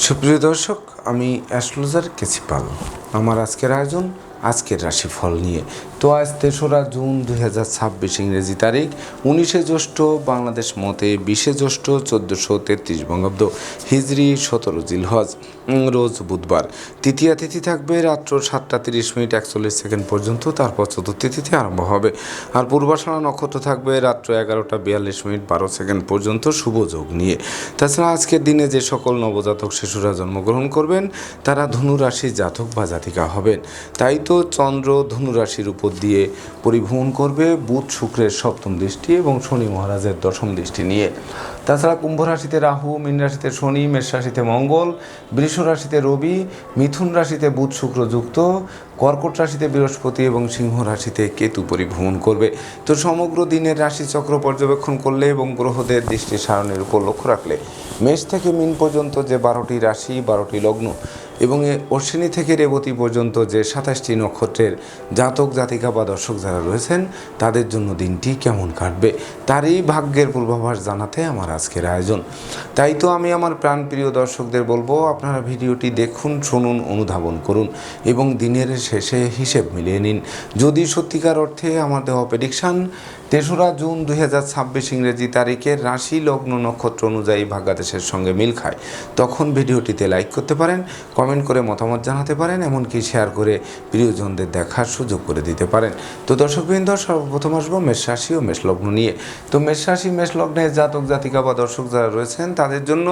সুপ্রিয় দর্শক, আমি অ্যাস্ট্রোলজার কেসি পাল। আমার আজকের আয়োজন আজকের রাশিফল নিয়ে। তো আজ ৩রা জুন ২০২৬ ইংরেজি তারিখ, ১৯শে জ্যৈষ্ঠ বাংলাদেশ মতে ২০শে জ্যৈষ্ঠ ১৪৩৩ বঙ্গাব্দ, হিজরি ১৭ জিলহজ, রোজ বুধবার। তৃতীয়া তিথি থাকবে রাত্র ৭টা ৩০:৪১ পর্যন্ত, তারপর চতুর্থ তিথি আরম্ভ হবে। আর পূর্বাষাঢ়া নক্ষত্র থাকবে রাত্র ১১টা ৪২:১২ পর্যন্ত, শুভ যোগ নিয়ে। তাছাড়া আজকের দিনে যে সকল নবজাতক শিশুরা জন্মগ্রহণ করবেন তারা ধনু রাশির জাতক বা জাতিকা হবেন। তাই তো চন্দ্র ধনু রাশির উপর দিয়ে পরিভ্রমণ করবে বুধ শুক্রের সপ্তম দৃষ্টি এবং শনি মহারাজের দশম দৃষ্টি নিয়ে। তাছাড়া কুম্ভ রাশিতে রাহু, মীন রাশিতে শনি, মেষ রাশিতে মঙ্গল, বৃষ রাশিতে রবি, মিথুন রাশিতে বুধ শুক্র যুক্ত, কর্কট রাশিতে বৃহস্পতি এবং সিংহ রাশিতে কেতু পরিভ্রমণ করবে। তো সমগ্র দিনের রাশিচক্র পর্যবেক্ষণ করলে এবং গ্রহদের দৃষ্টি সারণের উপর লক্ষ্য রাখলে মেষ থেকে মীন পর্যন্ত যে 12টি রাশি, 12টি লগ্ন এবং অশ্বিনী থেকে রেবতী পর্যন্ত যে 27টি নক্ষত্রের জাতক জাতিকা বা দর্শক যারা রয়েছেন তাদের জন্য দিনটি কেমন কাটবে তারই ভাগ্যের পূর্বাভাস জানাতে আমার আজকের আয়োজন। তাই তো আমি আমার প্রাণপ্রিয় দর্শকদের বলবো, আপনারা ভিডিওটি দেখুন, শুনুন, অনুধাবন করুন এবং দিনের শেষে হিসেব মিলিয়ে নিন। যদি সত্যিকার অর্থে আমার দেওয়া প্রেডিকশান ৩রা জুন ২০২৬ ইংরেজি তারিখের রাশি লগ্ন নক্ষত্র অনুযায়ী ভাগ্যাদেশের সঙ্গে মিল খায়, তখন ভিডিওটিতে লাইক করতে পারেন, কমেন্ট করে মতামত জানাতে পারেন, এমনকি শেয়ার করে প্রিয়জনদের দেখার সুযোগ করে দিতে পারেন। তো দর্শকবৃন্দ, সর্বপ্রথম আসবো মেষ রাশি ও মেষ লগ্ন নিয়ে। তো মেষ রাশি মেষ লগ্নের জাতক জাতিকা বা দর্শক যারা রয়েছেন তাদের জন্য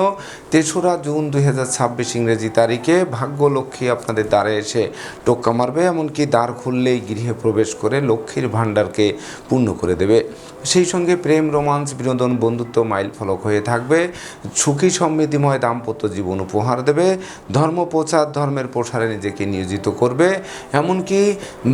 ৩রা জুন ২০২৬ ইংরেজি তারিখে ভাগ্যলক্ষ্মী আপনাদের দ্বারে এসে টোক্কা মারবে, এমনকি দ্বার খুললেই গৃহে প্রবেশ করে লক্ষ্মীর ভাণ্ডারকে পূর্ণ করে দেবে। সেই সঙ্গে প্রেম, রোমান্স, বিনোদন, বন্ধুত্ব মাইল ফলক হয়ে থাকবে। সুখী সমৃদ্ধিময় দাম্পত্য জীবন উপহার দেবে। ধর্ম প্রচার, ধর্মের প্রসারে নিজেকে নিয়োজিত করবে। এমনকি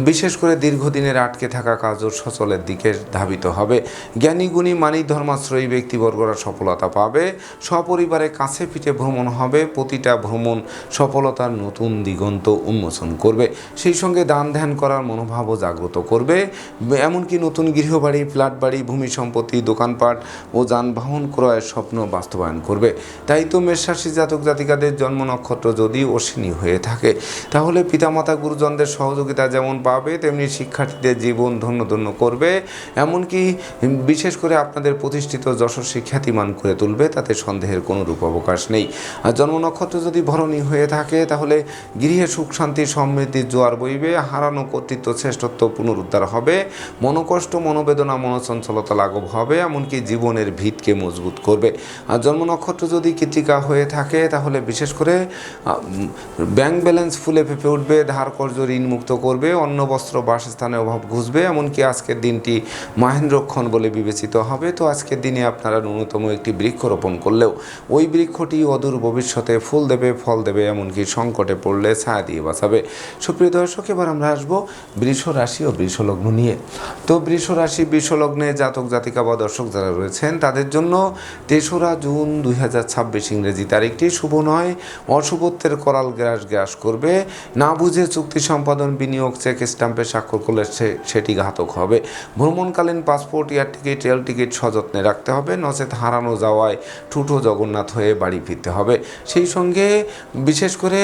বিশেষ করে দীর্ঘদিনের আটকে থাকা কাজও সচলের দিকে ধাবিত হবে। জ্ঞানী গুণী মানিক ধর্মাশ্রয়ী ব্যক্তিবর্গরা সফলতা পাবে। সপরিবারে কাছে পিঠে ভ্রমণ হবে। প্রতিটা ভ্রমণ সফলতার নতুন দিগন্ত উন্মোচন করবে। সেই সঙ্গে দান ধ্যান করার মনোভাবও জাগ্রত করবে। এমনকি নতুন গৃহবাড়ি, ফ্ল্যাট বাড়ি, ভূমি সম্পত্তি, দোকানপাট ও যানবাহন ক্রয়ের স্বপ্ন বাস্তবায়ন করবে। তাই তো মেষ রাশি জাতক জাতিকাদের জন্ম নক্ষত্র যদি অশ্বিনী হয়ে থাকে তাহলে পিতামাতা গুরুজনদের সহযোগিতা যেমন পাবে, তেমনি শিক্ষার্থীদের জীবন ধন্য ধন্য করবে। এমনকি বিশেষ করে আপনাদের প্রতিষ্ঠিত যশস্বী খ্যাতিমান করে তুলবে, তাতে সন্দেহের কোনো রূপ অবকাশ নেই। আর জন্ম নক্ষত্র যদি ভরণী হয়ে থাকে তাহলে গৃহে সুখ শান্তি সমৃদ্ধির জোয়ার বইবে। হারানো কর্তৃত্ব শ্রেষ্ঠত্ব পুনরুদ্ধার হবে। মনোকষ্ট, মনোবেদনা, মনোচঞ্চলতা লাঘব হবে, এমনকি জীবনের ভিতকে মজবুত করবে। আর জন্ম নক্ষত্র যদি কৃত্তিকা হয়ে থাকে তাহলে বিশেষ করে ব্যাংক ব্যালেন্স ফুলে ফেঁপে উঠবে, ধার কর্জ ঋণ মুক্ত করবে, অন্ন বস্ত্র বাসস্থানে অভাব ঘুচবে। এমনকি আজকের দিনটি মহেন্দ্রক্ষণ বলে বিবেচিত হবে। তো আজকের দিনে আপনারা ন্যূনতম একটি বৃক্ষ রোপণ করলেও ওই বৃক্ষটি অদূর ভবিষ্যতে ফুল দেবে, ফল দেবে, এমনকি সংকটে পড়লে ছায়া দিয়ে বাঁচাবে। সুপ্রিয় দর্শক, এবার আমরা আসবো বৃষ রাশি ও বৃষ লগ্ন নিয়ে। তো বৃষ রাশি বৃষ লগ্নে জাতক জাতিকা বা দর্শক যারা রয়েছেন তাদের জন্য ৩রা জুন ২০২৬ ইংরেজি তারিখটি শুভ নয়। অশুভত্বের করাল গ্রাস করবে। না বুঝে চুক্তি সম্পাদন, বিনিয়োগ, চেক স্ট্যাম্পে স্বাক্ষর করলে সেটি ঘাতক হবে। ভ্রমণকালীন passport, air ticket, rail ticket সযত্নে রাখতে হবে, নচেত হারানো যাওয়ায় ঠুটো জগন্নাথ হয়ে বাড়ি ফিরতে হবে। সেই সঙ্গে বিশেষ করে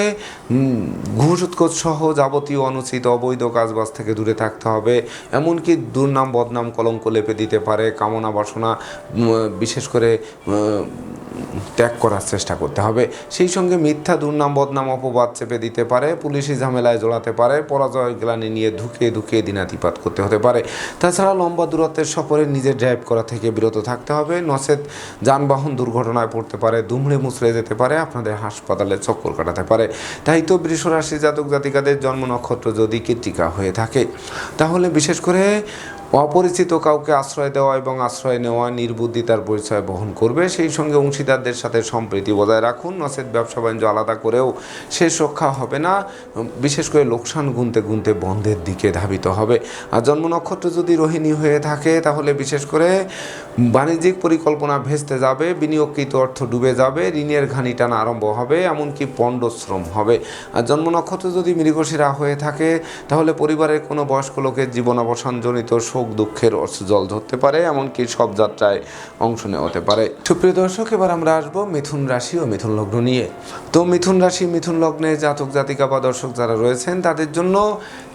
ঘুষ উৎকোচ সহ যাবতীয় অনুচিত অবৈধ কাজবাজ থেকে দূরে থাকতে হবে। এমনকি দুর্নাম বদনাম কলঙ্ক লেপে দিতে পারে। কামনা বাসনা বিশেষ করে ত্যাগ করার চেষ্টা করতে হবে। সেই সঙ্গে মিথ্যা দুর্নাম বদনাম অপবাদ চেপে দিতে পারে, পুলিশি ঝামেলায় জড়াতে পারে, পরাজয় গ্লানি নিয়ে ধুকে দিনাতিপাত করতে হতে পারে। তাছাড়া লম্বা দূরত্বের সফরে নিজের ড্রাইভ করা থেকে বিরত থাকতে হবে, নচেত যানবাহন দুর্ঘটনায় পড়তে পারে, দুমড়ে মুচড়ে যেতে পারে, আপনাদের হাসপাতালে চক্কর কাটাতে পারে। তাই তো বৃষ রাশি জাতক জাতিকাদের জন্ম নক্ষত্র যদি কৃত্তিকা হয়ে থাকে তাহলে বিশেষ করে অপরিচিত কাউকে আশ্রয় দেওয়া এবং আশ্রয় নেওয়া নির্বুদ্ধিতার পরিচয় বহন করবে। সেই সঙ্গে অংশীদারদের সাথে সম্প্রীতি বজায় রাখুন, নচেত ব্যবসা বাণিজ্য আলাদা করেও শেষ রক্ষা হবে না। বিশেষ করে লোকসান গুনতে গুনতে বন্ধের দিকে ধাবিত হবে। আর জন্ম নক্ষত্র যদি রোহিণী হয়ে থাকে তাহলে বিশেষ করে বাণিজ্যিক পরিকল্পনা ভেস্তে যাবে, বিনিয়োগকৃত অর্থ ডুবে যাবে, ঋণের ঘানি টানা আরম্ভ হবে, এমনকি পণ্ডশ্রম হবে। আর জন্ম নক্ষত্র যদি মৃগশিরা হয়ে থাকে তাহলে পরিবারের কোনো বয়স্ক লোকের জীবনাবসানজনিত শোক দুঃখের জল ধরতে পারে, এমনকি সব যাত্রায় অংশ নেওয়া হতে পারে। সুপ্রিয় দর্শক, এবার আমরা আসবো মিথুন রাশি ও মিথুন লগ্ন নিয়ে। তো মিথুন রাশি মিথুন লগ্নে জাতক জাতিকা বা দর্শক যারা রয়েছেন তাদের জন্য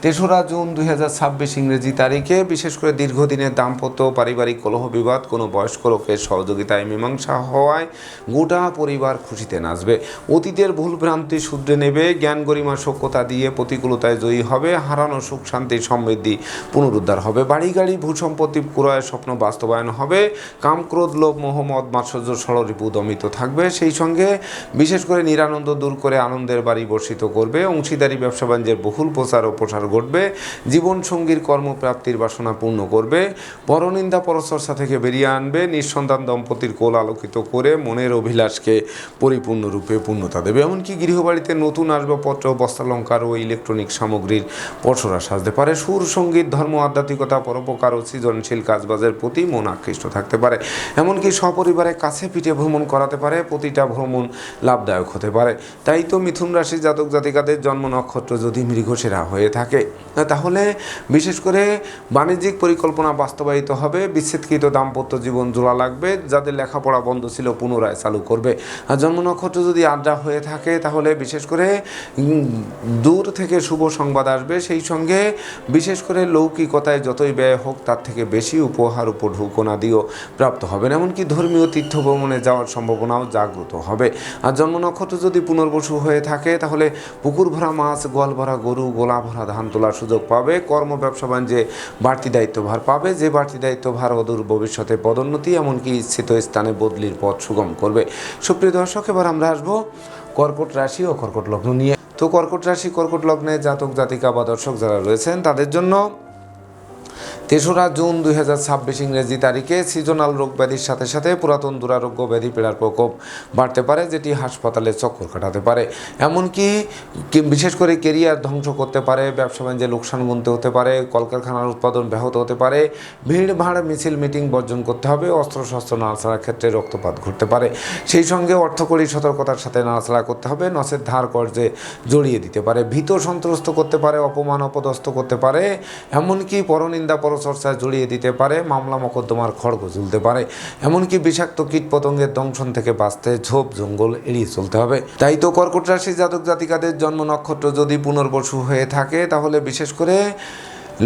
৩রা জুন ২০২৬ ইংরেজি তারিখে বিশেষ করে দীর্ঘদিনের দাম্পত্য পারিবারিক কলহ বিবাদ কোনো বয়স্ক লোকের সহযোগিতায় মীমাংসা হওয়ায় গোটা পরিবার খুশিতে নাচবে। অতীতের ভুল ভ্রান্তি শুধরে নেবে, জ্ঞান গরিমা সখ্যতা দিয়ে প্রতিকূলতায় জয়ী হবে, হারানো সুখ শান্তি সমৃদ্ধি পুনরুদ্ধার হবে, বাড়ি গাড়ি ভূসম্পত্তি ক্রয়ের স্বপ্ন বাস্তবায়ন হবে, কাম ক্রোধ লোভ মোহ মদ মাৎসর্য ষড়রিপু দমিত থাকবে। সেই সঙ্গে বিশেষ করে নিরানন্দ দূর করে আনন্দের বাড়ি বর্ষিত করবে, অংশীদারি ব্যবসা বাণিজ্যের বহুল প্রচার ও প্রসার ঘটবে, জীবন সঙ্গীর কর্মপ্রাপ্তির বাসনা পূর্ণ করবে, পরনিন্দা পরচর্চা থেকে বেরিয়ে আনবে, নিঃসন্তান দম্পতির কোল আলোকিত করে মনের অভিলাষকে পরিপূর্ণরূপে পূর্ণতা দেবে। এমনকি গৃহবাড়িতে নতুন আসবাবপত্র বস্ত্রালঙ্কার ও ইলেকট্রনিক সামগ্রীর পসরা সাজতে পারে। সুর সঙ্গীত ধর্ম আধ্যাত্মিকতা পরোপকার ও সৃজনশীল কাজবাজের প্রতি মন আকৃষ্ট থাকতে পারে। এমনকি সপরিবারে কাছে পিঠে ভ্রমণ করাতে পারে, প্রতিটা ভ্রমণ লাভদায়ক হতে পারে। তাই তো মিথুন রাশি জাতক জাতিকাদের জন্ম নক্ষত্র যদি মৃগশিরা হয়ে থাকে তাহলে বিশেষ করে বাণিজ্যিক পরিকল্পনা বাস্তবায়িত হবে, বিচ্ছেদকৃত দাম্পত্য জীবন জোড়া লাগবে, যাদের লেখাপড়া বন্ধ ছিল পুনরায় চালু করবে। আর জন্ম নক্ষত্র যদি আড্ডা হয়ে থাকে তাহলে বিশেষ করে দূর থেকে শুভ সংবাদ আসবে। সেই সঙ্গে বিশেষ করে লৌকিকতায় যতই ব্যয় হোক তার থেকে বেশি উপহার উপঢৌকনাদিও প্রাপ্ত হবেন। এমনকি ধর্মীয় তীর্থ ভ্রমণে যাওয়ার সম্ভাবনাও জাগ্রত হবে। আর জন্ম নক্ষত্র যদি পুনর্বসু হয়ে থাকে তাহলে পুকুর ভরা মাছ, গোয়াল ভরা গরু, গোলা ভরা ধান তোলার সুযোগ পাবে, কর্ম ব্যবসা বাণিজ্যে বাড়তি দায়িত্বভার পাবে, যে বাড়তি দায়িত্বভার অদূর ভবিষ্যতে পদোন্নতি এমনকি ইচ্ছিত স্থানে বদলির পথ সুগম করবে। সুপ্রিয় দর্শক, এবার আমরা আসবো কর্কট রাশি ও কর্কট লগ্ন নিয়ে। তো কর্কট রাশি কর্কট লগ্নে জাতক জাতিকা বা দর্শক যারা রয়েছেন তাদের জন্য ৩রা জুন ২০২৬ ইংরেজি তারিখে সিজনাল রোগ ব্যাধির সাথে সাথে পুরাতন দুরারোগ্য ব্যাধি পীড়ার প্রকোপ বাড়তে পারে, যেটি হাসপাতালে চক্কর কাটাতে পারে। এমনকি বিশেষ করে কেরিয়ার ধ্বংস করতে পারে, ব্যবসা বাণিজ্যে লোকসান গুনতে হতে পারে, কলকারখানার উৎপাদন ব্যাহত হতে পারে, ভিড় ভাড় মিছিল মিটিং বর্জন করতে হবে, অস্ত্রশস্ত্র নাড়াচাড়ার ক্ষেত্রে রক্তপাত ঘটতে পারে। সেই সঙ্গে অর্থকরী সতর্কতার সাথে নাড়াচাড়া করতে হবে, নচেত ধার কর্জে জড়িয়ে দিতে পারে, ভীত সন্ত্রস্ত করতে পারে, অপমান অপদস্থ করতে পারে, এমনকি পরনিন্দা চর্চায় জড়িয়ে দিতে পারে, মামলা মোকদ্দমার খড়গ ঝুলতে পারে। এমনকি বিষাক্ত কীট পতঙ্গের দংশন থেকে বাঁচতে ঝোপ জঙ্গল এড়িয়ে চলতে হবে। তাই তো কর্কট রাশি জাতক জাতিকাদের জন্ম নক্ষত্র যদি পুনর্বসু হয়ে থাকে তাহলে বিশেষ করে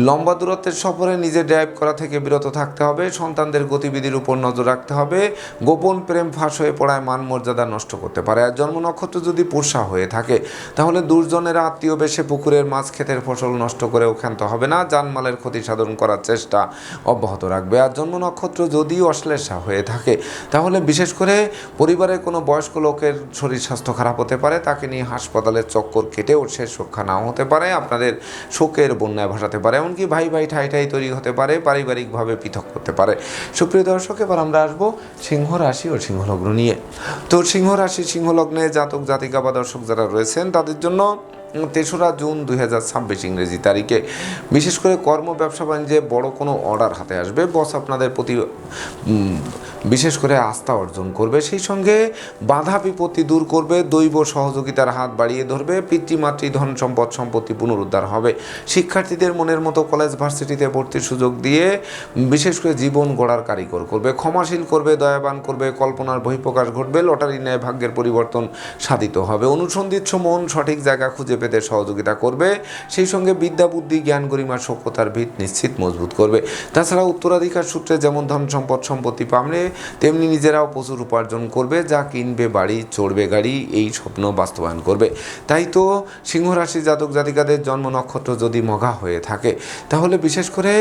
লম্বা দূরত্বের সফরে নিজে ড্রাইভ করা থেকে বিরত থাকতে হবে, সন্তানদের গতিবিধির উপর নজর রাখতে হবে, গোপন প্রেম ফাঁস হয়ে পড়ায় মান মর্যাদা নষ্ট করতে পারে। আর জন্ম নক্ষত্র যদি পুষা হয়ে থাকে তাহলে দুর্জনেরা আত্মীয় বেশে পুকুরের মাছ ক্ষেতের ফসল নষ্ট করেও ক্ষান্ত হবে না, জানমালের ক্ষতি সাধন করার চেষ্টা অব্যাহত রাখবে। আর জন্ম নক্ষত্র যদি অশ্লেষা হয়ে থাকে তাহলে বিশেষ করে পরিবারের কোনো বয়স্ক লোকের শরীর স্বাস্থ্য খারাপ হতে পারে, তাকে নিয়ে হাসপাতালের চক্কর কেটেও শেষ রক্ষা নাও হতে পারে, আপনাদের শোকের বন্যায় ভাসাতে পারে, এমনকি ভাই ভাই ঠাই ঠাই তৈরি হতে পারে, পারিবারিকভাবে পৃথক করতে পারে। সুপ্রিয় দর্শক, এবার আমরা আসবো সিংহ রাশি ও সিংহ লগ্ন নিয়ে। তো সিংহ রাশি সিংহ লগ্নে জাতক জাতিকা বা দর্শক যারা রয়েছেন তাদের জন্য ৩রা জুন ২০২৬ ইংরেজি তারিখে বিশেষ করে কর্ম ব্যবসা বাণিজ্যে বড় কোনো অর্ডার হাতে আসবে, বস আপনাদের প্রতি বিশেষ করে আস্থা অর্জন করবে, সেই সঙ্গে বাধা বিপত্তি দূর করবে, দৈব সহযোগিতার হাত বাড়িয়ে ধরবে, পিতৃমাতৃ ধন সম্পদ সম্পত্তি পুনরুদ্ধার হবে, শিক্ষার্থীদের মনের মতো কলেজ ভার্সিটিতে ভর্তির সুযোগ দিয়ে বিশেষ করে জীবন গড়ার কারিগর করবে, ক্ষমাশীল করবে, দয়াবান করবে, কল্পনার বহিঃপ্রকাশ ঘটবে, লটারি ন্যায় ভাগ্যের পরিবর্তন সাধিত হবে, অনুসন্ধিৎস মন সঠিক জায়গা খুঁজে পেতে সহযোগিতা করবে, সেই সঙ্গে বিদ্যা বুদ্ধি জ্ঞান গরিমা সভ্যতার ভিত নিশ্চিত মজবুত করবে। তাছাড়া উত্তরাধিকার সূত্রে যেমন ধন সম্পদ সম্পত্তি পাবে তেমনি নিজেরাও প্রচুর উপার্জন করবে, যা কিনবে বাড়ি চড়বে গাড়ি, এই স্বপ্ন বাস্তবায়ন করবে। তাই তো সিংহ রাশি জাতক জাতিকাদের জন্ম নক্ষত্র যদি মঘা হয়ে থাকে তাহলে বিশেষ করে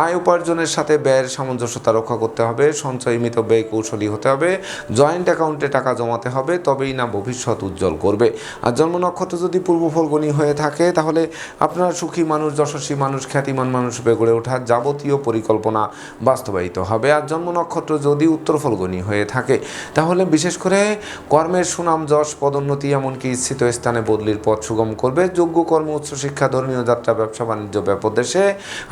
আয় উপার্জনের সাথে ব্যয়ের সামঞ্জস্যতা রক্ষা করতে হবে, সঞ্চয় মিতব্যয় কৌশলী হতে হবে, জয়েন্ট অ্যাকাউন্টে টাকা জমাতে হবে, তবেই না ভবিষ্যৎ উজ্জ্বল করবে। আর জন্ম নক্ষত্র যদি পূর্বফলগুনি হয়ে থাকে তাহলে আপনার সুখী মানুষ, যশস্বী মানুষ, খ্যাতিমান মানুষ রূপে গড়ে ওঠার যাবতীয় পরিকল্পনা বাস্তবায়িত হবে। আর জন্ম নক্ষত্র যদি উত্তর ফলগুনি হয়ে থাকে তাহলে বিশেষ করে কর্মের সুনাম যশ পদোন্নতি এমনকি ইচ্ছিত স্থানে বদলির পথ সুগম করবে, যোগ্য কর্ম উচ্চশিক্ষা ধর্মীয় যাত্রা ব্যবসা বাণিজ্য ব্যাপদেশে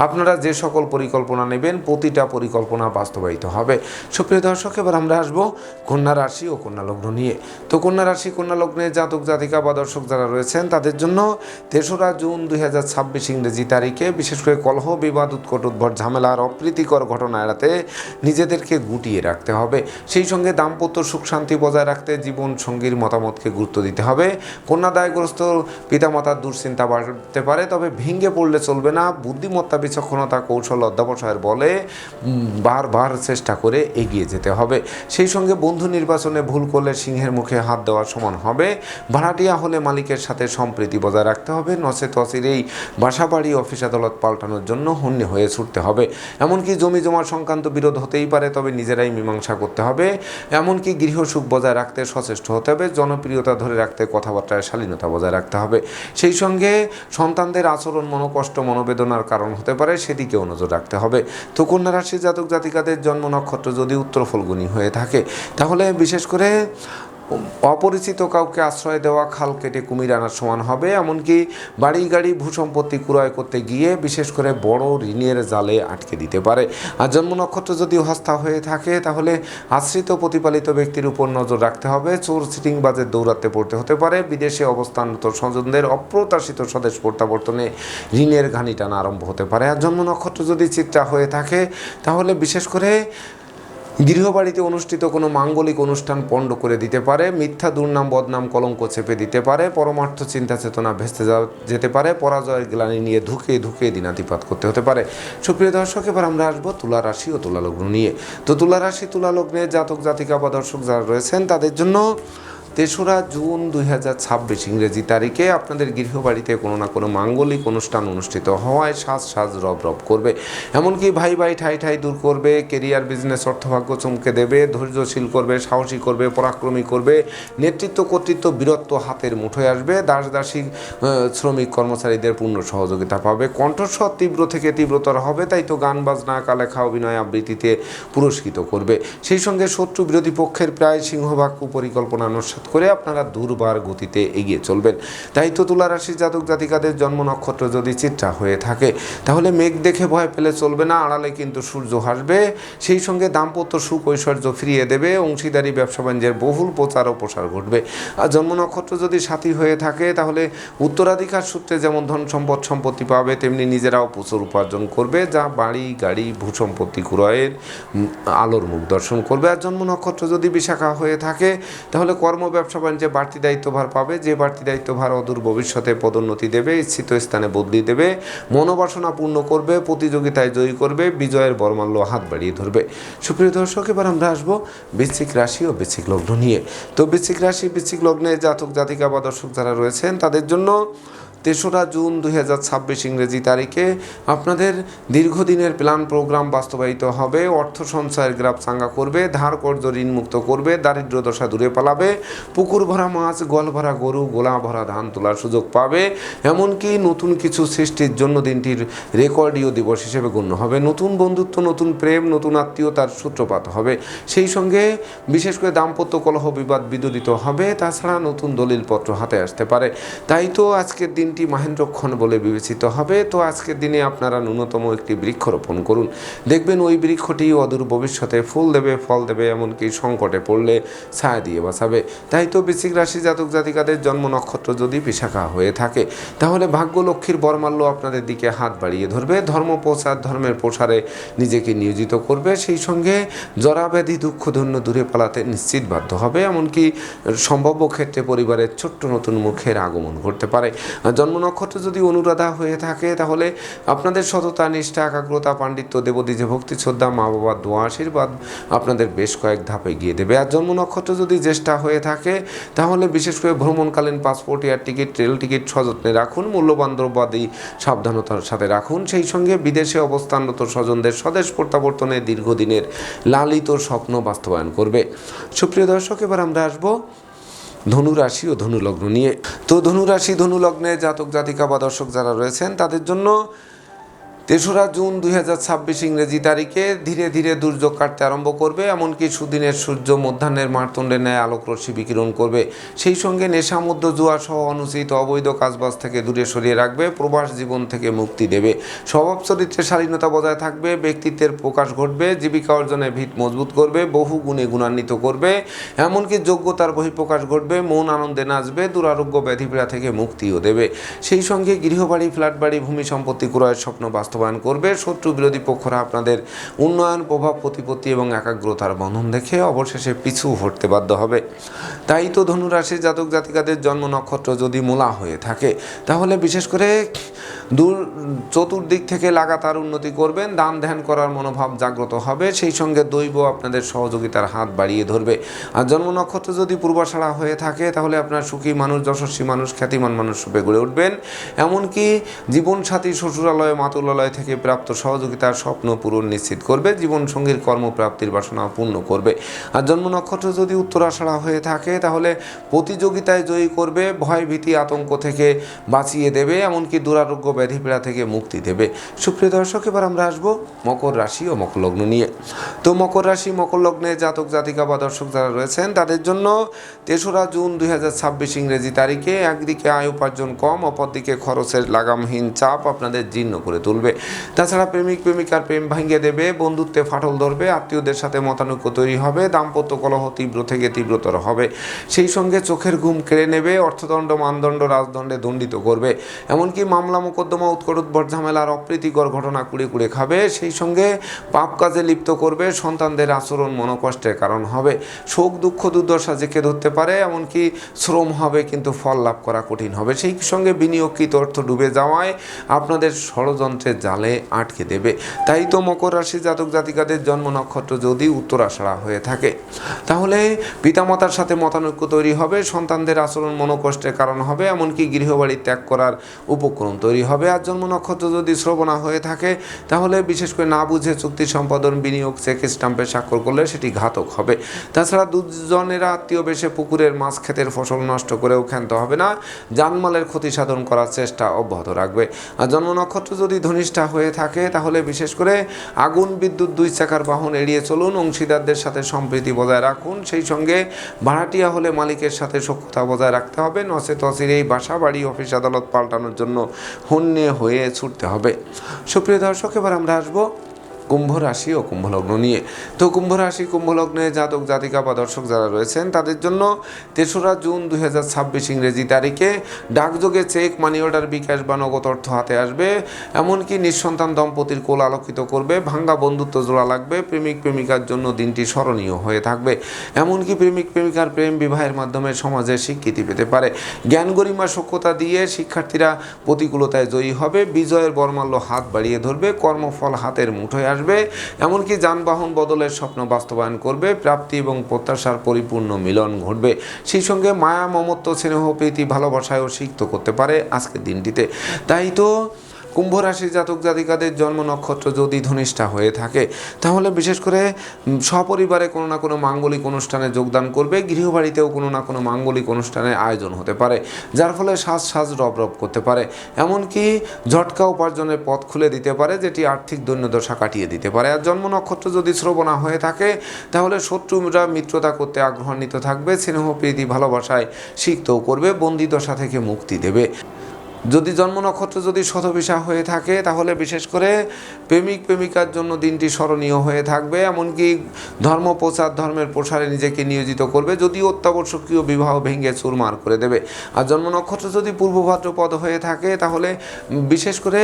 আপনারা যে সকল পরিকল্পনা নেবেন প্রতিটা পরিকল্পনা বাস্তবায়িত হবে। সুপ্রিয় দর্শক, এবার আমরা আসবো কন্যা রাশি ও কন্যা লগ্ন নিয়ে। তো কন্যা রাশি কন্যা লগ্নে জাতক জাতিকা বা দর্শক যারা রয়েছেন তাদের তাদের জন্য ৩রা জুন 2026 ইংরেজি তারিখে বিশেষ করে কলহ বিবাদ উৎকট উদ্ভট ঝামেলার অপ্রীতিকর ঘটনা এড়াতে নিজেদেরকে গুটিয়ে রাখতে হবে। সেই সঙ্গে দাম্পত্য সুখ শান্তি বজায় রাখতে জীবন সঙ্গীর মতামতকে গুরুত্ব দিতে হবে। কন্যাদায়গ্রস্ত পিতামাতার দুশ্চিন্তা বাড়তে পারে, তবে ভেঙে পড়লে চলবে না। বুদ্ধিমত্তা, বিচক্ষণতা, কৌশল, অধ্যবসায়ের বলে বারবার চেষ্টা করে এগিয়ে যেতে হবে। সেই সঙ্গে বন্ধু নির্বাচনে ভুল করলে সিংহের মুখে হাত দেওয়ার সমান হবে। ভাড়াটিয়া হলে মালিকের সাথে সম্প্রীতি বজায় রাখতে হবে, নচেত অচিরেই বাসাবাড়ি অফিস আদালত পাল্টানোর জন্য হন্যে হয়ে ছুটতে হবে। এমনকি জমি জমা সংক্রান্ত বিরোধ হতেই পারে, তবে নিজেরাই মীমাংসা করতে হবে। এমনকি গৃহসুখ বজায় রাখতে সচেষ্ট হতে হবে, জনপ্রিয়তা ধরে রাখতে কথাবার্তায় শালীনতা বজায় রাখতে হবে। সেই সঙ্গে সন্তানদের আচরণ মনোকষ্ট মনোবেদনার কারণ হতে পারে, সেদিকেও নজর রাখতে হবে। তো কন্যা রাশির জাতক জাতিকাদের জন্ম নক্ষত্র যদি উত্তর ফল্গুনী হয়ে থাকে, তাহলে বিশেষ করে অপরিচিত কাউকে আশ্রয় দেওয়া খাল কেটে কুমির আনার সমান হবে। এমনকি বাড়ি গাড়ি ভূসম্পত্তি ক্রয় করতে গিয়ে বিশেষ করে বড় ঋণের জালে আটকে দিতে পারে। আর জন্ম নক্ষত্র যদি হস্তা হয়ে থাকে, তাহলে আশ্রিত প্রতিপালিত ব্যক্তির উপর নজর রাখতে হবে। চোর সিটিংবাজের দৌরাত্মে পড়তে হতে পারে। বিদেশে অবস্থানরত স্বজনদের অপ্রত্যাশিত স্বদেশ প্রত্যাবর্তনে ঋণের ঘানি টানা আরম্ভ হতে পারে। আর জন্ম নক্ষত্র যদি চিত্রা হয়ে থাকে, তাহলে বিশেষ করে গৃহবাড়িতে অনুষ্ঠিত কোনো মাঙ্গলিক অনুষ্ঠান পণ্ড করে দিতে পারে। মিথ্যা দুর্নাম বদনাম কলঙ্ক চেপে দিতে পারে। পরমার্থ চিন্তা চেতনা ভেস্তে যেতে পারে। পরাজয়ের গ্লানি নিয়ে ধুকে ধুকে দিনাতিপাত করতে হতে পারে। সুপ্রিয় দর্শক, এবার আমরা আসবো তুলা রাশি ও তুলা লগ্ন নিয়ে। তো তুলা রাশি তুলা লগ্নের জাতক জাতিকা বা দর্শক যারা রয়েছেন, তাদের জন্য ৩রা জুন 2026 ইংরেজি তারিখে আপনাদের গৃহবাড়িতে কোনো না কোনো মাঙ্গলিক অনুষ্ঠান অনুষ্ঠিত হওয়ায় সাজ রব রব করবে। এমনকি ভাই ভাই ঠাই ঠাই দূর করবে। কেরিয়ার বিজনেস অর্থভাগ্য চমকে দেবে। ধৈর্যশীল করবে, সাহসী করবে, পরাক্রমী করবে। নেতৃত্ব কর্তৃত্ব বীরত্ব হাতের মুঠোয় আসবে। দাসী শ্রমিক কর্মচারীদের পূর্ণ সহযোগিতা পাবে। কণ্ঠস্বর তীব্র থেকে তীব্রতর হবে, তাই তো গান বাজনা আঁকা লেখা অভিনয় আবৃত্তিতে পুরস্কৃত করবে। সেই সঙ্গে শত্রু বিরোধী পক্ষের প্রায় সিংহভাগ কুপরিকল্পনা করে আপনারা দুর্বার গতিতে এগিয়ে চলবেন। তাই তো তুলা রাশির জাতক জাতিকাদের জন্ম নক্ষত্র যদি চিত্রা হয়ে থাকে, তাহলে মেঘ দেখে ভয় পেলে চলবে না। আড়ালে কিন্তু সূর্য হাসবে। সেই সঙ্গে দাম্পত্য সুখ ঐশ্বর্য ফিরিয়ে দেবে। অংশীদারি ব্যবসা বাণিজ্যের বহুল প্রচার ও প্রসার ঘটবে। আর জন্ম নক্ষত্র যদি সাথী হয়ে থাকে, তাহলে উত্তরাধিকার সূত্রে যেমন ধন সম্পদ সম্পত্তি পাবে, তেমনি নিজেরাও প্রচুর উপার্জন করবে, যা বাড়ি গাড়ি ভূসম্পত্তি ক্রয়ের আলোর মুখ দর্শন করবে। আর জন্ম নক্ষত্র যদি বিশাখা হয়ে থাকে, তাহলে কর্ম ব্যবসা বাণিজ্যে বাড়তি দায়িত্বভার পাবে। যে বাড়তি দায়িত্বভার অদূর ভবিষ্যতে পদোন্নতি দেবে, ইচ্ছিত স্থানে বদলি দেবে, মনোবাসনা পূর্ণ করবে, প্রতিযোগিতায় জয়ী করবে, বিজয়ের বরমাল্য হাত বাড়িয়ে ধরবে। সুপ্রিয় দর্শক, এবার আমরা আসবো বৃশ্চিক রাশি ও বৃশ্চিক লগ্ন নিয়ে। তো বৃশ্চিক রাশি বৃশ্চিক লগ্নে জাতক জাতিকা বা দর্শক যারা রয়েছেন, তাদের জন্য ৩রা জুন 2026 ইংরেজি তারিখে আপনাদের দীর্ঘদিনের প্ল্যান প্রোগ্রাম বাস্তবায়িত হবে। অর্থ সঞ্চয়ের গ্রাফ চাঙ্গা করবে। ধার কর্জ ঋণ মুক্ত করবে। দারিদ্র দশা দূরে পালাবে। পুকুর ভরা মাছ, গোয়াল ভরা গরু, গোলা ভরা ধান তোলার সুযোগ পাবে। এমনকি নতুন কিছু সৃষ্টির জন্য দিনটির রেকর্ডীয় দিবস হিসেবে গণ্য হবে। নতুন বন্ধুত্ব, নতুন প্রেম, নতুন আত্মীয়তার সূত্রপাত হবে। সেই সঙ্গে বিশেষ করে দাম্পত্য কলহ বিবাদ বিদূরিত হবে। তাছাড়া নতুন দলিলপত্র হাতে আসতে পারে। তাই তো আজকের দিন মাহেন্দ্রক্ষণ বলে বিবেচিত হবে। তো আজকের দিনে আপনারা ন্যূনতম একটি বৃক্ষ রোপণ করুন। দেখবেন ওই বৃক্ষটি অদূর ভবিষ্যতে ফুল দেবে, ফল দেবে, এমনকি সংকটে পড়লে ছায়া দিয়ে বাঁচাবে। তাই তো বৃশ্চিক রাশি জাতক জাতিকাদের জন্ম নক্ষত্র যদি বিশাখা হয়ে থাকে, তাহলে ভাগ্য লক্ষ্মীর বরমাল্য আপনাদের দিকে হাত বাড়িয়ে ধরবে। ধর্ম প্রচার, ধর্মের প্রসারে নিজেকে নিয়োজিত করবে। সেই সঙ্গে জরাব্যাধি দুঃখ ধন্য দূরে পালাতে নিশ্চিত বাধ্য হবে। এমনকি সম্ভাব্য ক্ষেত্রে পরিবারের ছোট্ট নতুন মুখের আগমন ঘটতে পারে। জন্ম নক্ষত্র যদি অনুরাধা হয়ে থাকে, তাহলে আপনাদের সততা, নিষ্ঠা, একাগ্রতা, পাণ্ডিত্য, দেবদ্বীজে ভক্তি শ্রদ্ধা, মা বাবার দোয়া আশীর্বাদ আপনাদের বেশ কয়েক ধাপে এগিয়ে দেবে। আর জন্ম নক্ষত্র যদি জ্যেষ্ঠা হয়ে থাকে, তাহলে বিশেষ করে ভ্রমণকালীন passport, air ticket, rail ticket সযত্নে রাখুন। মূল্যবান দ্রব্যাদি সাবধানতার সাথে রাখুন। সেই সঙ্গে বিদেশে অবস্থানরত স্বজনদের স্বদেশ প্রত্যাবর্তনে দীর্ঘদিনের লালিত স্বপ্ন বাস্তবায়ন করবে। সুপ্রিয় দর্শক, এবার আমরা আসবো ধনুরাশি ও ধনুলগ্ন নিয়ে। তো ধনুরাশি ধনুলগ্নে জাতক জাতিকা বা দর্শক যারা রয়েছেন, তাদের জন্য তেসরা জুন 2026 ইংরেজি তারিখে ধীরে ধীরে দুর্যোগ কাটতে আরম্ভ করবে, এমনকি সুদিনের সূর্য মধ্যাহ্নের মারতণ্ডের ন্যায় আলোক রশ্মি বিকিরণ করবে। সেই সঙ্গে নেশা মধ্য জুয়া সহ অনুচিত অবৈধ কাজবাজ থেকে দূরে সরিয়ে রাখবে, প্রবাস জীবন থেকে মুক্তি দেবে। স্বভাব চরিত্রের শালীনতা বজায় থাকবে, ব্যক্তিত্বের প্রকাশ ঘটবে, জীবিকা অর্জনের ভিত মজবুত করবে, বহু গুণে গুণান্বিত করবে, এমনকি যোগ্যতার বহিঃপ্রকাশ ঘটবে, মন আনন্দে নাচবে, দুরারোগ্য ব্যাধিপীড়া থেকে মুক্তিও দেবে। সেই সঙ্গে গৃহবাড়ি, ফ্ল্যাট বাড়ি, ভূমি সম্পত্তি ক্রয়ের স্বপ্ন বাস্তবায়ন করবে। শত্রু বিরোধী পক্ষরা আপনাদের উন্নয়ন, প্রভাব, প্রতিপত্তি এবং একাগ্রতার বন্ধন দেখে অবশেষে পিছু হটতে বাধ্য হবে। তাই তো ধনুরাশির জাতক জাতিকাদের জন্ম নক্ষত্র যদি মূলা হয়ে থাকে, তাহলে বিশেষ করে চতুর্দিক থেকে লাগাতার উন্নতি করবেন, দান ধ্যান করার মনোভাব জাগ্রত হবে। সেই সঙ্গে দৈব আপনাদের সহযোগিতার হাত বাড়িয়ে ধরবে। আর জন্ম নক্ষত্র যদি পূর্বাষাঢ়া হয়ে থাকে, তাহলে আপনার সুখী মানুষ, যশস্বী মানুষ, খ্যাতিমান মানুষ রূপে গড়ে উঠবেন। এমনকি জীবনসাথী শ্বশুরালয়, মাতুলালয় থেকে প্রাপ্ত সহযোগিতার স্বপ্ন পূরণ নিশ্চিত করবে, জীবনসঙ্গীর কর্মপ্রাপ্তির বাসনা পূর্ণ করবে। আর জন্ম নক্ষত্র যদি উত্তরাষাঢ়া হয়ে থাকে, তাহলে প্রতিযোগিতায় জয়ী করবে, ভয় ভীতি আতঙ্ক থেকে বাঁচিয়ে দেবে, এমনকি দুরারোগ্য ব্যাধিপীড়া থেকে মুক্তি দেবে। সুপ্রিয় দর্শক, এবার আমরা আসবো মকর রাশি ও মকর লগ্ন নিয়ে। তো মকর রাশি, মকর লগ্নে জাতক জাতিকা বা দর্শক যারা রয়েছেন, তাদের জন্য 3রা জুন 2026 ইংরেজি তারিখে একদিকে আয় উপার্জন কম, অপরদিকে খরচের লাগামহীন চাপ আপনাদের জীর্ণ করে তুলবে। তাছাড়া প্রেমিক প্রেমিকার প্রেম ভাঙিয়ে দেবে, বন্ধুত্বে ফাটল ধরবে, আত্মীয়দের সাথে মতানৈক্য তৈরি হবে, দাম্পত্য কলহ তীব্র থেকে তীব্রতর হবে। সেই সঙ্গে চোখের ঘুম কেড়ে নেবে, অর্থদণ্ড, মানদণ্ড, রাজদণ্ডে দণ্ডিত করবে, এমনকি মামলা মোকদ্দমা, উৎকট উদ্ভট ঝামেলার অপ্রীতিকর ঘটনা কুড়ে কুড়ে খাবে। সেই সঙ্গে পাপ কাজে লিপ্ত করবে, সন্তানদের আচরণ মনোকষ্টের কারণ হবে, শোক দুঃখ দুর্দশা জেঁকে ধরতে পারে, এমনকি শ্রম হবে কিন্তু ফল লাভ করা কঠিন হবে। সেই সঙ্গে বিনিয়োগকৃত অর্থ ডুবে যাওয়ায় আপনাদের ষড়যন্ত্রের জালে আটকে দেবে। তাই তো মকর রাশি জাতক জাতিকাদের জন্ম নক্ষত্র যদি উত্তরাষাঢ়া হয়ে থাকে, তাহলে পিতামাতার সাথে মতানৈক্য তৈরি হবে, সন্তানদের আচরণ মনোকষ্টের কারণ হবে, এমনকি গৃহবাড়ি ত্যাগ করার উপক্রম তৈরি হবে। আর জন্ম নক্ষত্র যদি শ্রবণা হয়ে থাকে, তাহলে বিশেষ করে না বুঝে চুক্তি সম্পাদন, বিনিয়োগ, চেক স্টাম্পে স্বাক্ষর করলে সেটি ঘাতক হবে। তাছাড়া দুজনেরা আত্মীয় বেশে পুকুরের মাছ ক্ষেতের ফসল নষ্ট করেও ক্ষান্ত হবে না, জানমালের ক্ষতি সাধন করার চেষ্টা অব্যাহত রাখবে। আর জন্ম নক্ষত্র যদি ধনিষ্ঠা হয়ে থাকে, তাহলে বিশেষ করে আগুন, বিদ্যুৎ, 2 চাকার বাহন এড়িয়ে চলুন, অংশীদারদের সাথে সম্প্রীতি বজায় রাখুন। সেই সঙ্গে ভাড়াটিয়া হলে মালিকের সাথে সখ্যতা বজায় রাখতে হবে, নচেত অচিরেই বাসা, বাড়ি, অফিস, আদালত পাল্টানোর জন্য হন্যে হয়ে ছুটতে হবে। সুপ্রিয় দর্শক, এবার আমরা আসবো কুম্ভ রাশি ও কুম্ভ লগ্ন নিয়ে। তো কুম্ভ রাশি, কুম্ভ লগ্নে জাতক জাতিকা বা দর্শক যারা রয়েছেন, তাদের জন্য 3রা জুন 2026 ইংরেজি তারিখে ডাকযোগে চেক, মানি অর্ডার, বিকাশ বা নগদ অর্থ হাতে আসবে, এমনকি নিঃসন্তান দম্পতির কোল আলোকিত করবে, ভাঙ্গা বন্ধুত্ব জোড়া লাগবে, প্রেমিক প্রেমিকার জন্য দিনটি স্মরণীয় হয়ে থাকবে, এমনকি প্রেমিক প্রেমিকার প্রেম বিবাহের মাধ্যমে সমাজে স্বীকৃতি পেতে পারে। জ্ঞান গরিমা সখ্যতা দিয়ে শিক্ষার্থীরা প্রতিকূলতায় জয়ী হবে, বিজয়ের বর্মাল্য হাত বাড়িয়ে ধরবে, কর্মফল হাতের মুঠোয় আসবে, এমনকি যানবাহন বদলের স্বপ্ন বাস্তবায়ন করবে, প্রাপ্তি এবং প্রত্যাশার পরিপূর্ণ মিলন ঘটবে। সেই সঙ্গে মায়া, মমত্ব, স্নেহ, প্রীতি, ভালোবাসায়ও সিক্ত করতে পারে আজকের দিনটিতে। তাই তো কুম্ভ রাশির জাতক জাতিকাদের জন্ম নক্ষত্র যদি ধনিষ্ঠা হয়ে থাকে, তাহলে বিশেষ করে সপরিবারে কোনো না কোনো মাঙ্গলিক অনুষ্ঠানে যোগদান করবে, গৃহবাড়িতেও কোনো না কোনো মাঙ্গলিক অনুষ্ঠানের আয়োজন হতে পারে, যার ফলে সাজ রব রব করতে পারে, এমনকি ঝটকা উপার্জনের পথ খুলে দিতে পারে, যেটি আর্থিক দৈন্যদশা কাটিয়ে দিতে পারে। আর জন্ম নক্ষত্র যদি শ্রবণা হয়ে থাকে, তাহলে শত্রুরা মিত্রতা করতে আগ্রহান্বিত থাকবে, স্নেহ, প্রীতি, ভালোবাসায় সিক্তও করবে, বন্দিদশা থেকে মুক্তি দেবে। যদি জন্ম নক্ষত্র যদি শতভিসা হয়ে থাকে, তাহলে বিশেষ করে প্রেমিক প্রেমিকার জন্য দিনটি স্মরণীয় হয়ে থাকবে, এমনকি ধর্ম প্রচার, ধর্মের প্রসারে নিজেকে নিয়োজিত করবে, যদিও অত্যাবশ্যকীয় বিবাহ ভেঙে চুরমার করে দেবে। আর জন্ম নক্ষত্র যদি পূর্ব ভাদ্রপদ হয়ে থাকে, তাহলে বিশেষ করে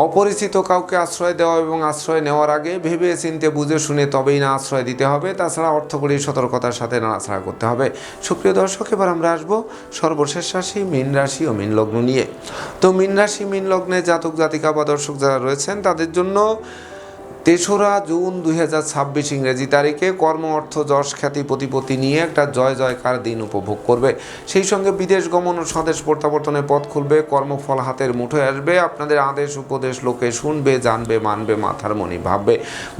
অপরিচিত কাউকে আশ্রয় দেওয়া এবং আশ্রয় নেওয়ার আগে ভেবে চিন্তে বুঝে শুনে তবেই না আশ্রয় দিতে হবে। তাছাড়া অর্থকরী সতর্কতার সাথে নাড়াচাড়া করতে হবে। সুপ্রিয় দর্শক, এবার আমরা আসবো সর্বশেষ রাশি মীন রাশি ও মীন লগ্ন নিয়ে। তো মীন রাশি, মীন লগ্নে জাতক জাতিকা বা দর্শক যারা রয়েছেন, তাদের জন্য তেসরা জুন 2026 ইংরেজি তারিখে কর্ম অর্থ যশ খ্যাতি প্রতিপত্তি নিয়ে একটা জয় জয়কার দিন উপভোগ করবে। সেই সঙ্গে বিদেশ গমন ও স্বদেশ প্রত্যাবর্তনের পথ খুলবে, কর্মফল হাতের মুঠোয় আসবে, আপনাদের আদেশ উপদেশ লোকে শুনবে, জানবে, মানবে, মাথার মনি ভাববে,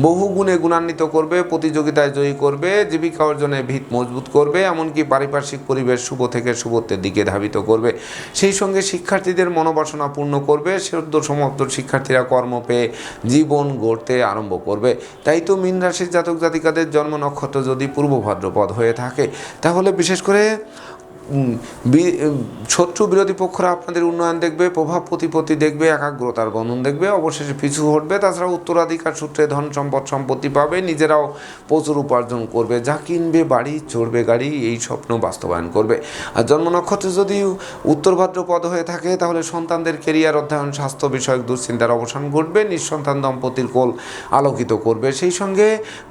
বহু গুণে গুণান্বিত করবে, প্রতিযোগিতায় জয়ী করবে, জীবিকা অর্জনে ভিত মজবুত করবে, এমনকি পারিপার্শ্বিক পরিবেশ শুভ থেকে শুভত্বের দিকে ধাবিত করবে। সেই সঙ্গে শিক্ষার্থীদের মনোবাসনা পূর্ণ করবে, সদ্য সমাপ্ত শিক্ষার্থীরা কর্ম পেয়ে জীবন গড়তে আরম্ভ করবে। তাই তো মীন রাশির জাতক জাতিকাদের জন্ম নক্ষত্র যদি পূর্ব ভাদ্রপদ হয়ে থাকে, তাহলে বিশেষ করে শত্রু বিরোধী পক্ষরা আপনাদের উন্নয়ন দেখবে, প্রভাব প্রতিপত্তি দেখবে, একাগ্রতার বন্ধন দেখবে, অবশেষে পিছু হটবে। তাছাড়া উত্তরাধিকার সূত্রে ধন সম্পদ সম্পত্তি পাবে, নিজেরাও প্রচুর উপার্জন করবে, যা কিনবে বাড়ি, চড়বে গাড়ি, এই স্বপ্ন বাস্তবায়ন করবে। আর জন্ম নক্ষত্র যদি উত্তর ভাদ্রপদ হয়ে থাকে, তাহলে সন্তানদের কেরিয়ার, অধ্যয়ন, স্বাস্থ্য বিষয়ক দুশ্চিন্তার অবসান ঘটবে, নিঃসন্তান দম্পতির কোল আলোকিত করবে। সেই সঙ্গে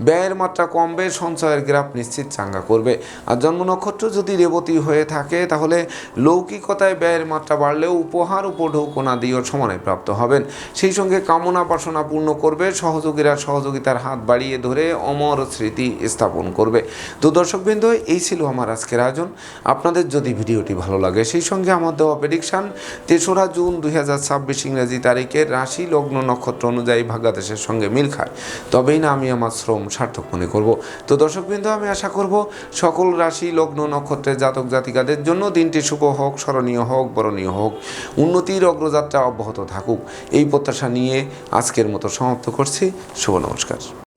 ব্যয়ের মাত্রা কমবে, সঞ্চয়ের গ্রাফ নিশ্চিত চাঙ্গা করবে। আর জন্ম নক্ষত্র যদি রেবতী হয়ে থাকে, তাহলে লৌকিকতায় ব্যয়ের মাত্রা বাড়লেও উপহার উপঢৌকনা দিয়েও সমানে প্রাপ্ত হবেন। সেই সঙ্গে কামনা বাসনা পূর্ণ করবে, সহযোগীরা সহযোগিতার হাত বাড়িয়ে ধরে অমর স্মৃতি স্থাপন করবে। তো দর্শকবৃন্দ, এই ছিল আমার আজকের আয়োজন। আপনাদের যদি ভিডিওটি ভালো লাগে, সেই সঙ্গে আমার দেওয়া প্রেডিকশান 3রা জুন 2026 ইংরেজি তারিখের রাশি লগ্ন নক্ষত্র অনুযায়ী ভাগ্যাদেশের সঙ্গে মিল খায়, তবেই না আমি আমার শ্রম সার্থক মনে করব। তো দর্শকবৃন্দ, আমি আশা করব সকল রাশি লগ্ন নক্ষত্রের জাতক জাতিকাদের জন্য দিনটি শুভ হোক, স্মরণীয় হোক, বরণীয় হোক, উন্নতির অগ্রযাত্রা অব্যাহত থাকুক, এই প্রত্যাশা নিয়ে আজকের মতো সমাপ্ত করছি। শুভ নমস্কার।